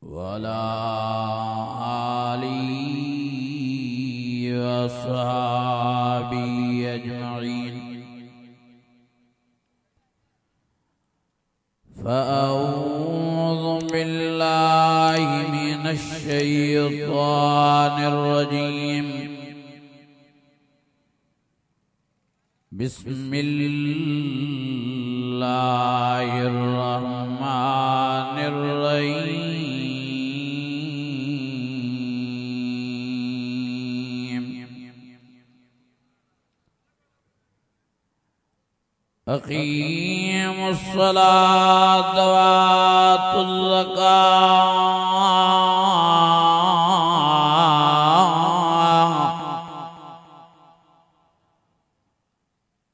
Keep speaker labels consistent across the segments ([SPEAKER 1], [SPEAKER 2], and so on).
[SPEAKER 1] वला आलिहि वअस्हाबिहि अजमईन। फ़अऊज़ु बिल्लाहि मिनश शैतानिर रजीम। बिस्मिल्लाहिर रहमानिर रहीम। अक़ीमुस्सलात वातुज़ ज़कात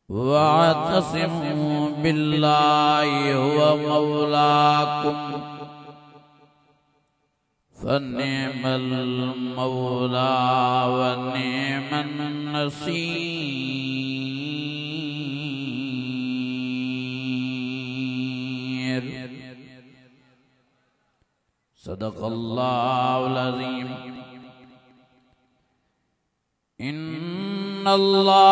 [SPEAKER 1] वअतसिमू बिल्लाहि हुवा मौलाकुम फनिअमल मौला व निअमन नसीर। सदक़ल्लाहुल अज़ीम। इन्नल्लाह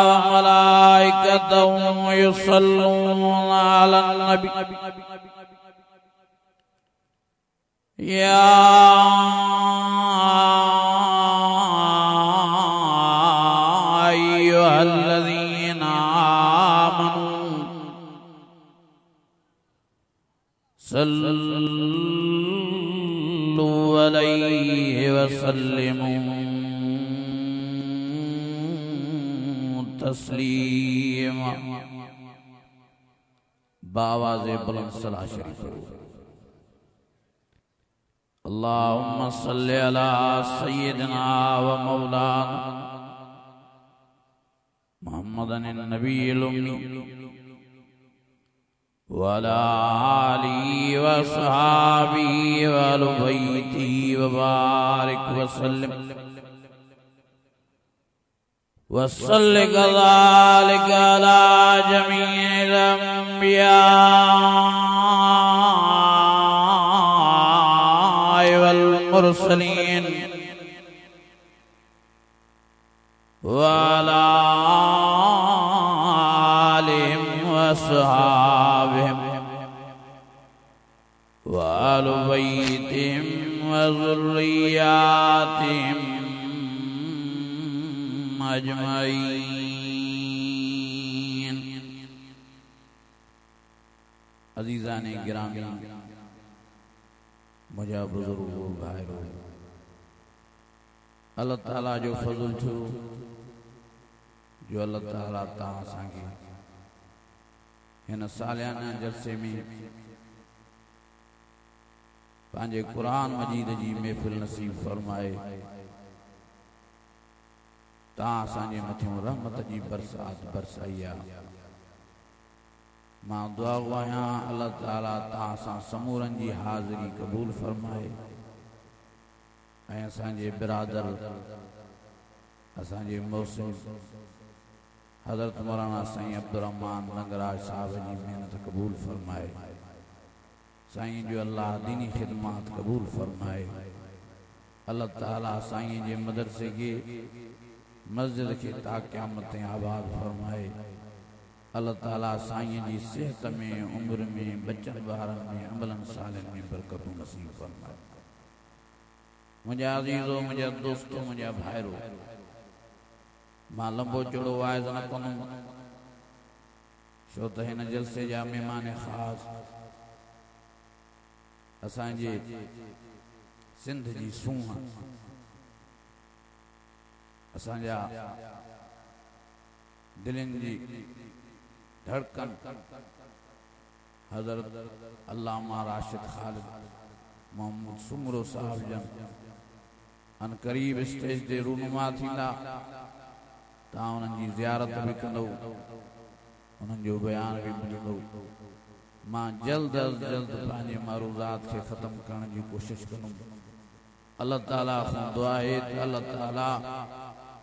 [SPEAKER 1] व मलाइकतहु युसल्लूना अलन नबी या अय्युहल्लज़ीना आमनू सल्लू अलैहि वसल्लिमू तस्लीमा। बावाज़े बुलंद सलाह शरीफ पढ़ो। अल्लाहुम्मा सल्लि अला सय्यिदिना व मौलाना मुहम्मदिन नबिय्यिल उम्मी व अला आलिहि व अस्हाबिहि व अहलि बैतिहि व बारिक व सल्लिम वसल्लि कज़ालिका अला जमीइल अंबिया वल मुरसलीन व अला आलिहिम व अस्हाबिहिम व अहलि बैतिहिम व ज़ुर्रिय्यातिहिम अजमईन। अजीज़ाने गिरामी, मुझा बुजुर्गो भाइरो, अल्लाह ताला जो फज़ल थियो जो अल्लाह ताला तव्हां असांखे हिन सालियाना जलसे में पंहिंजे क़ुरान मजीद जी महफ़िल नसीब फरमाए। तव्हां असांजे मथियों रहमत जी बरसात बरसाई आहे। मां दुआ आहियां अल्लाह ताला तव्हां सां समूरनि जी हाज़िरी क़बूल फरमाए ऐं असांजे बिरादर असांजे मौसिम हज़रत मौलाना साईं अब्दुर्रहमान लंगराज साहब जी महिनत क़बूल फरमाए। साईं जो अल्लाह दीनी ख़िदमत क़बूल फरमाए। अल्लाह ताला साईं जे मदरसे के मस्जिद के ता क़यामत आबाद फरमाए। अल्लाह ताला साईं जी सेहत में उम्र में बच्चन बहारन में अमलन सालन में बरकतूं नसीब फरमाए। मुझा अजीज़ो, मुझा दोस्तो, मुझा भाइरो, मां लंबो चौड़ो वाइज़ न कंदुम छो त हिन जलसे जा मेहमान ख़ास असांजे सिंध जी सूंह असांजा दिलनि जी धड़कन हज़रत अल्लामा राशिद ख़ालिद मोहम्मद सुमरो साहब जन अन करीब स्टेज ते रूनुमा थींदा। तव्हां उन्हनि जी ज़ियारत बि कंदव, उन्हनि जो बयान बि ॿुधंदव। मां जल्द अज़ जल्द पंहिंजे मारूज़ात खे ख़त्म करण जी कोशिश कंदुमि। अल्लाह ताला खां दुआ आहे त अल्लाह ताला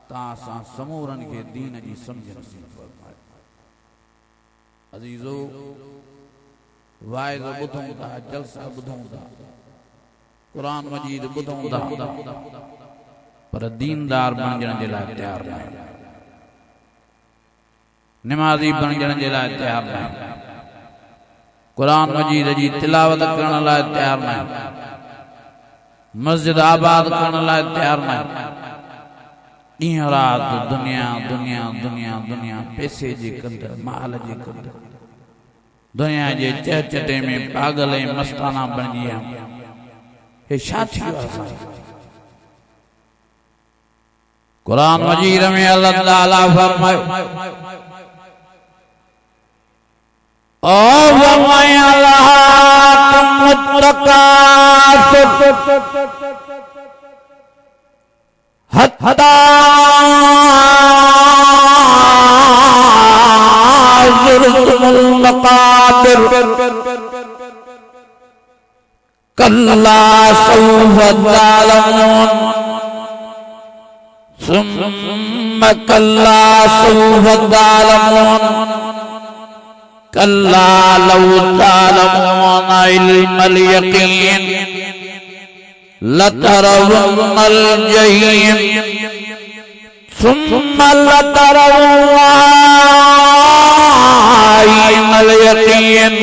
[SPEAKER 1] तव्हां सां समूरनि खे दीन जी सम्झ नसीब फरमाए। अज़ीज़ो, वाइज़ ॿुधूं था, जलसा ॿुधूं था, कुरान मजीद बुधौंदा पर दीनदार बनजण जे लाइ तैयार न आहिनि, नमाज़ी बनजण जे लाइ तैयार न आहिनि, कुरान मजीद जी तिलावत करण लाइ तैयार न आहिनि, मस्जिद आबाद करण लाइ तैयार न आहिनि। ॾींहं राति दुनिया दुनिया दुनिया दुनिया, पैसे जे कंदड़, माल जे कंदड़, दुनिया जे चहचटे में पागल ऐं मस्ताना बणिजी विया। हे छा थी वियो आहे? कुरान मजीद में अल्लाह ताला फरमायो, ओ वमाया हत्ता ज़ुरतुल मकाबिर कल्ला सौफ तालमून सुम्मा कल्ला सौफ तालमून कल्ला लौ तालमून इल्मल यकीन लतरवुन्नल जहीम सुम्मा लतरवुन्नल यकीन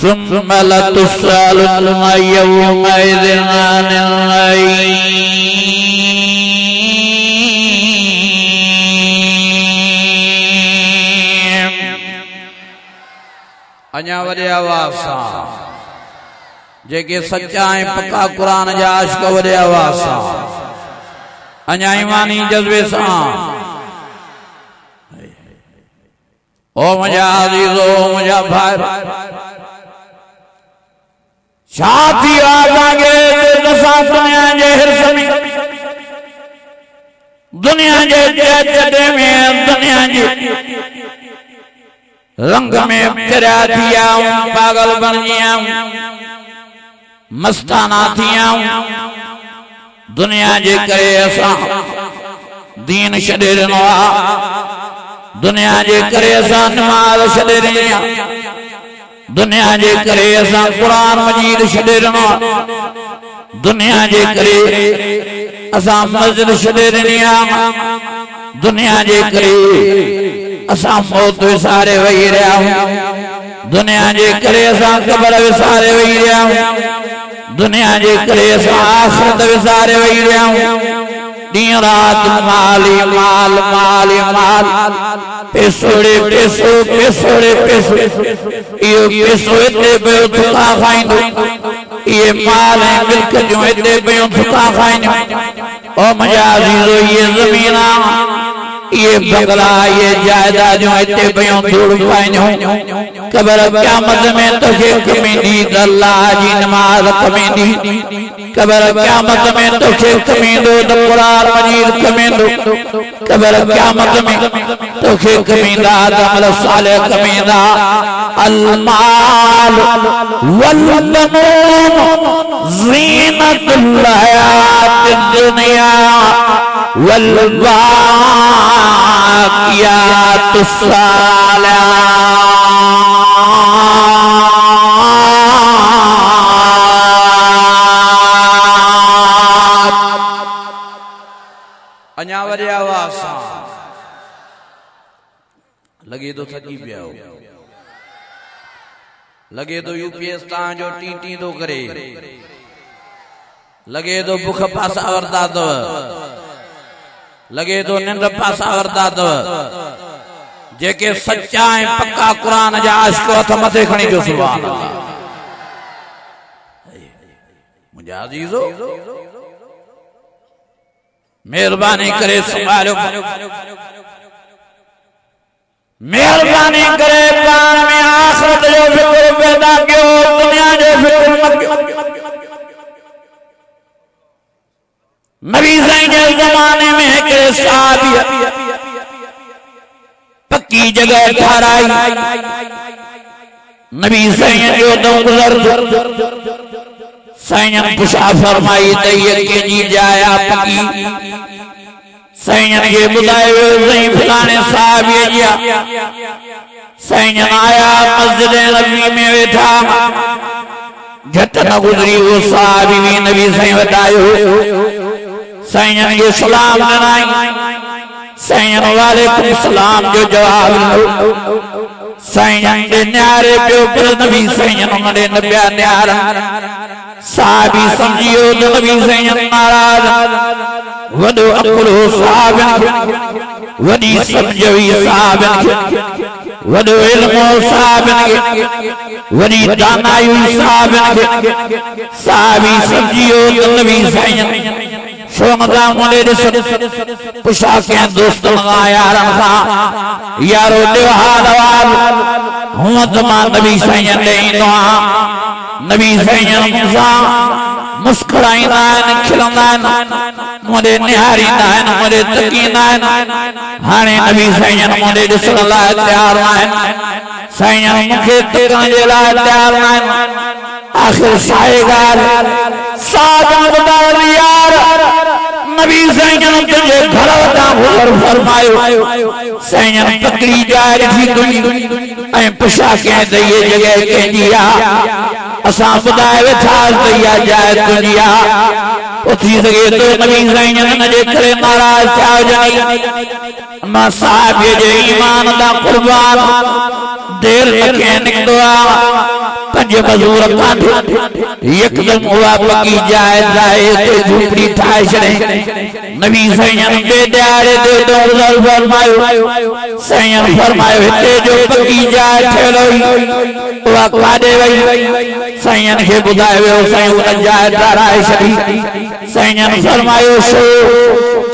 [SPEAKER 1] सुम्मा लतुस्अलुन्न यौमइज़िन अनिल नईम। अञा वॾे आवाज़ सां जेके सच्चा ऐं पक्का कुरान जा आशिक़ वॾे आवाज़ सां, अञा ईमानी जज़्बे सां, ओ मुंहिंजा अज़ीज़ो, मुंहिंजा भाई, छा थी वियो आहे असां दुनिया जे हिर्स में, दुनिया जे चहचटे में, दुनिया जे रंग में फिरिया थी विया, पागल बणिजी विया, मस्ताना थी विया। दुनिया जे करे असां दीन छॾे ॾिनो आहे, दुनिया जे करे असां नमाज़ छॾे ॾिनी आहे, दुनिया जे करे असां कुरान मजीद छॾे ॾिनो आहे, दुनिया जे करे असां मस्जिद छॾे ॾिनी आहे, दुनिया जे करे असां मौत विसारे वेही रहिया आहियूं, दुनिया जे करे असां क़ब्र विसारे वेही रहिया आहियूं, दुनिया जे करे असां आख़िरत विसारे वेही रहिया आहियूं। ॾींहुं राति माल ई माल, माल ई माल, पैसोड़े पैसो, पैसोड़े पैसो, इहो पैसो हिते पियो थुका खाईंदो, इहे माल ऐं मिल्क जूं हिते पियूं थुका खाईंदियूं। ओ मुंहिंजा अज़ीज़ो, इहे ज़मीना, ये बंगला, ये जायदादूं हिते पियूं धूड़ पाईंदियूं। क़ब्र क़यामत में तोखे कमींदी, अल्लाह जी नमाज़ कमींदी। क़ब्र क़यामत में तोखे कमींदो, त कुरान मजीद कमींदो। क़ब्र क़यामत में तोखे कमींदा, त अमल सालिह कमींदा। अल माल वल बनून ज़ीनतुल हयातिद दुनिया वल बाक़ियातुस सालिहात। अञा वॾे आवाज़ सां लगे तो थकी पिया हो, लगे तो यूपीएस तव्हांजो टी टी थो करे, लगे तो बुख पासा वरता अथव, लगे तो निंड पासा वरता अथव। जेके सच्चा ऐं पक्का कुरान जा आशिक़ हथ मथे खणी जो सुभान अल्लाह। मुंहिंजा अज़ीज़ो, महिरबानी करे संभालियो, मेहरबानी करे पाण में आखिरत जो फिक्र पैदा कयो, दुनिया जो फिक्र न कयो। नबी साईं जे ज़माने में हिकिड़े साहबी पक्की जगह ठाराई, नबी साईं जो दम गुज़र, साईं पुछा फरमाई त ये कंहिंजी जाइ आहे पक्की? साईं खे ॿुधायो साईं फलाणे साहबीअ जी आहे। साईं आया मस्जिद नबी में वेठा, झट न गुजरी वो साहबी भी नबी साईं बतायो साईं ये सलाम ॾिनाई साईं वालेकुम सलाम जो जवाब ॾिनो साईं दे न्यारे पियो पर नबी साईं उन्हनि न पिया न्यारा साहबी समझियो तो नबी साईं नाराज वॾो अकुल हो साहब वॾी समझ हुई साहब वॾो इल्म हो साहब वॾी दानाई हुई साहब साहबी समझियो तो नबी साईं शोमदा मुंडे ॾिस पुछा कंहिं दोस्तनि खां यारनि खां यारो ॾियो हाल अहवाल हूअं त मां नबी साईं ॾे ईंदो आहियां नबी साईं मूंसां मुस्कुराईंदा आहिनि खिलंदा आहिनि मुंडे निहारींदा आहिनि मुंडे तकींदा आहिनि हाणे नबी साईं मुंडे ॾिसण लाइ तयार आहिनि साईं मूंखे तकण जे लाइ तयार आहिनि आखिर छाहे ॻाल्हि साधन ॿुधायो यार नबी साईं तुंहिंजे घर वटां गुज़र फरमायो साईं तकड़ी जाइ ॾिठी तुंहिंजी ऐं पुछा कंहिं त इहे जॻह कंहिंजी आहे असां ॿुधाए वेठासीं त इहा जाइ तुंहिंजी आहे थी सघे थो नबी साईं हिन जे करे नाराज़ थिया हुजनि मां साहिब जे ईमान दा क़ुर्बान देर न कंहिं निकितो आहे पंज मज़ूर काढे यकदम हुआ पकी जाइ ते झूपड़ी ठाहे छॾे नबी साईं ॿिए ॾियारे ते गुज़र फरमायो साईं फरमायो हिते जो पकी जाइ ठहियल हुई उहा काॾे वई साईं खे ॿुधायो वियो साईं उन जाइ ठाराए छॾी साईं फरमायो छो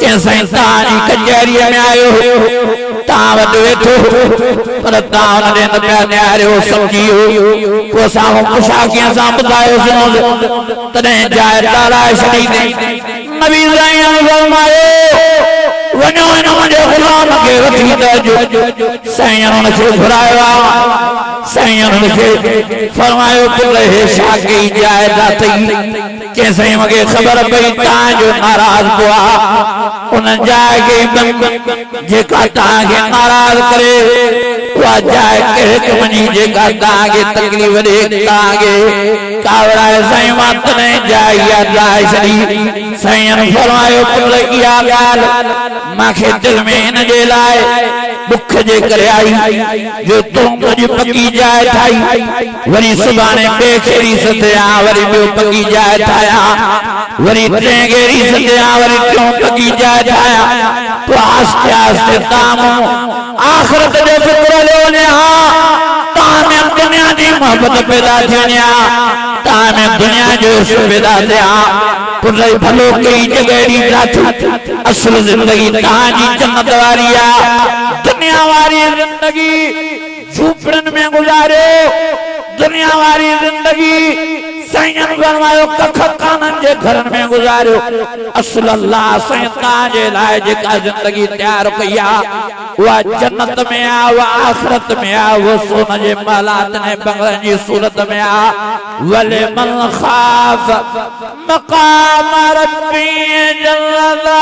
[SPEAKER 1] कंहिं साईं तव्हांजी कचहरीअ में आयो तव्हां वटि वेठो पर तव्हां हुन ॾे न पिया निहारियो सम्झियो पोइ असां पुछा कंहिं सां ॿुधायोसीं तॾहिं जाइ ठाराए छॾी नबी साईं फरमायो वञो हिन मुंहिंजे ग़ुलाम खे वठी अचो साईं हुनखे घुरायो आहे साईं हुनखे फरमायो पुट हे छा कई जाइ ठाही कंहिं साईं मूंखे ख़बर पई तव्हांजो नाराज़ पियो आहे उन जाइ खे जेका तव्हांखे नाराज़ करे उहा जाइ कहिड़े वञी जेका तव्हांखे तकलीफ़ ॾे तव्हांखे कावड़ाए साईं मां तॾहिं जाइ यादि ठाहे छॾी साईं फरमायो पुट इहा ॻाल्हि मूंखे दिलि में हिन जे लाइ बुख जे करे आई जो तूं मुंहिंजी पकी जाइ ठाही वरी सुभाणे ॿिए खे रीस ते आ वरी ॿियो पकी जाइ ठाहियां वरी टे खे रीस ते आ वरी टियों पकी जाइ ठाहियां तो आस्ते आस्ते ताम आखिरत जो फिक्र ले वञे ताम दुनिया जी मोहब्बत पैदा थियणी ताम दुनिया जो पैदा थिया पुरई भलो कई जगहड़ी ठाठी असल जिंदगी तहांजी जन्नत वारी आ दुनिया वारी जिंदगी झूपड़न में गुजारे दुनिया वारी जिंदगी साईं फरमायो कख कानन जे घरन में गुजारियो असल अल्लाह साईं तांजे लाइ जेका जिंदगी तैयार कई आ उहा जन्नत में आ उहा आखिरत में आ वो सोन जे महलात ने बंगलन जी सूरत में आ वले मन खाफ मकाम रब्बी जल्ला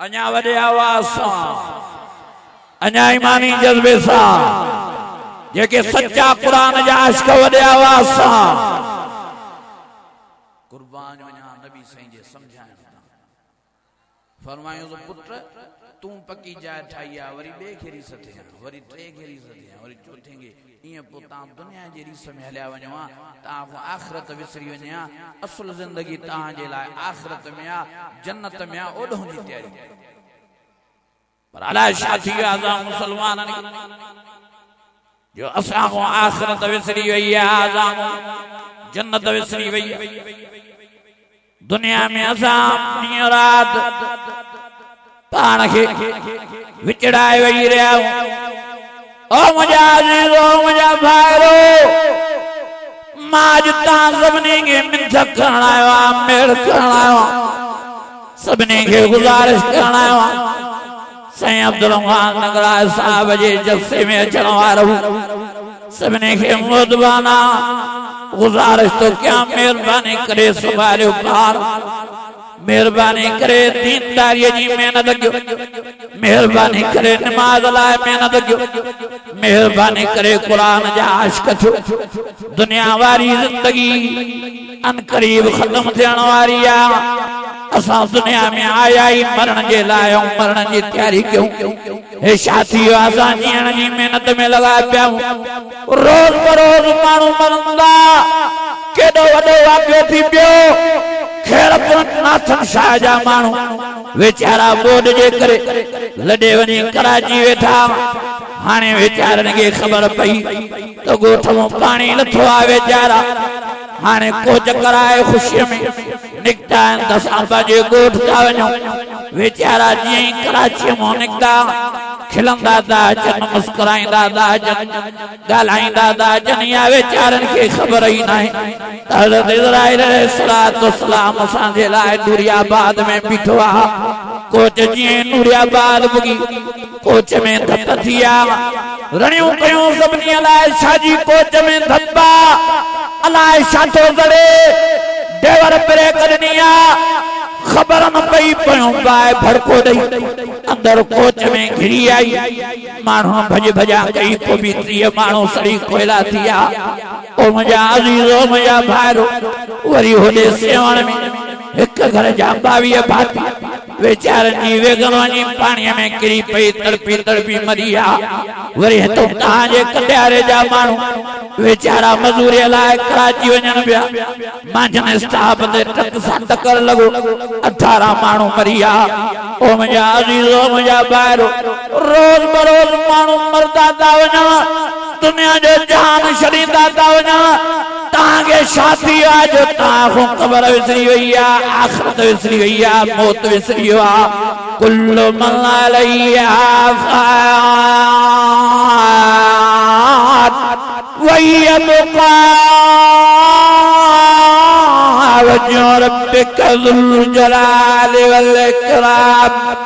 [SPEAKER 1] अञा वॾे आवाज़ सां अञा ईमानी जज़्बे सां जेके सच्चा क़ुरान जा आशिक़ वॾे आवाज़ सां कुर्बान वञा नबी साईं जे समझाइण फरमायो पुत्र तूं पकी जाइ ठाही आ वरी ॿिए खे रीस थिया वरी टे खे रीस थिया वरी चौथे खे ईअं पोइ तव्हां दुनिया जी रीस में हलिया वञो तव्हां आखिरत विसरी वञे असुल ज़िंदगी तव्हांजे लाइ आखिरत में आ जन्नत में आ ओॾों जी तयारी पर अलाए छा थी वियो आहे मुसलमाननि जो असां आखिरत विसरी वई आहे जन्नत विसरी वई दुनिया में असां ॾींहुं राति पाण खे विचड़ाए वेही रहिया ओ मुंहिंजा अज़ीज़ ओ मुंहिंजा भाइरो मां अॼु तव्हां सभिनी खे मिंथ करण आयो आहियां मेड़ करण आयो आहियां सबने के गुजारिश करना साईं अब्दुल रहमान नगराज साहब जे जलसे में अचण वारो सबने के मोदबाना गुजारिश तो क्या मेहरबानी करे संभालियो पार मेहरबानी करे दीनदारी जी मेहनत कयो मेहरबानी करे नमाज लाए मेहनत कयो मेहरबानी करे कुरान जा आशिक थियो दुनिया वारी जिंदगी अनकरीब खत्म थियण वारी आ असा दुनिया में आया ही मरण के लाए मरण की तैयारी क्यों हे साथी असा जीअण जी मेहनत में लगा पिया रोज बरोज माण्हू मरंदा केॾो वॾो वाक़ियो थी पियो खेड़पुर नाथन शाह जा माण्हू वेचारा बोड जे करे लॾे वञी कराची वेठा हाणे वेचारनि खे ख़बर पई तो ॻोठ मां पाणी नथो आ वेचारा हाणे कोच कराए ख़ुशीअ में निकिता आहिनि त असां पंहिंजे ॻोठ था वञूं वेचारा जीअं ई कराची मां निकिता खिलंदा था अचनि मुस्कुराईंदा था अचनि ॻाल्हाईंदा था अचनि या वेचारनि खे ख़बर ई नाहे त हज़रत इज़राइल अलैहिस्सलाम असांजे लाइ नूरियाबाद में बीठो आहे कोच जीअं नूरियाबाद पुगी कोच में धप थी विया रणियूं कयूं सभिनी अलाए छाजी कोच में धपा अलाए छा थो जड़े ड्राइवर ब्रेक ॾिनी आहे खबर न पई पियो बाए भड़को ॾेई अंदर कोच में घिरी आई माण्हू भज भजा कई को बि 30 माण्हू सड़ी कोयला थी विया ओ मुंहिंजा अज़ीज़ो मुंहिंजा भाइरो वरी होॾे सेवण में हिक घर जा 22 भाती वेचारनि जी वेगन वञी पाणीअ में किरी पई तड़पी तड़पी मरी विया वरी हितो तव्हांजे कटियारे जा माण्हू वेचारा मजूरीअ लाइ कराची वञनि पिया मांझनि स्टाफ ते टक सां टकर लॻो 18 माण्हू मरी विया ओ मुंहिंजा अज़ीज़ो मुंहिंजा ॿाहिरो रोज़ बरोज़ माण्हू मरदा था वञनि दुनिया जो जहान छॾींदा था वञनि तांगे साथी आज ताखो कबर विसरी वई आहे आखिरत विसरी वई आहे मौत विसरी वियो आहे कुल्लु मन अलैहा फ़ान वयबका वजह रब्बिका ज़ुल जलाल वल इकराम।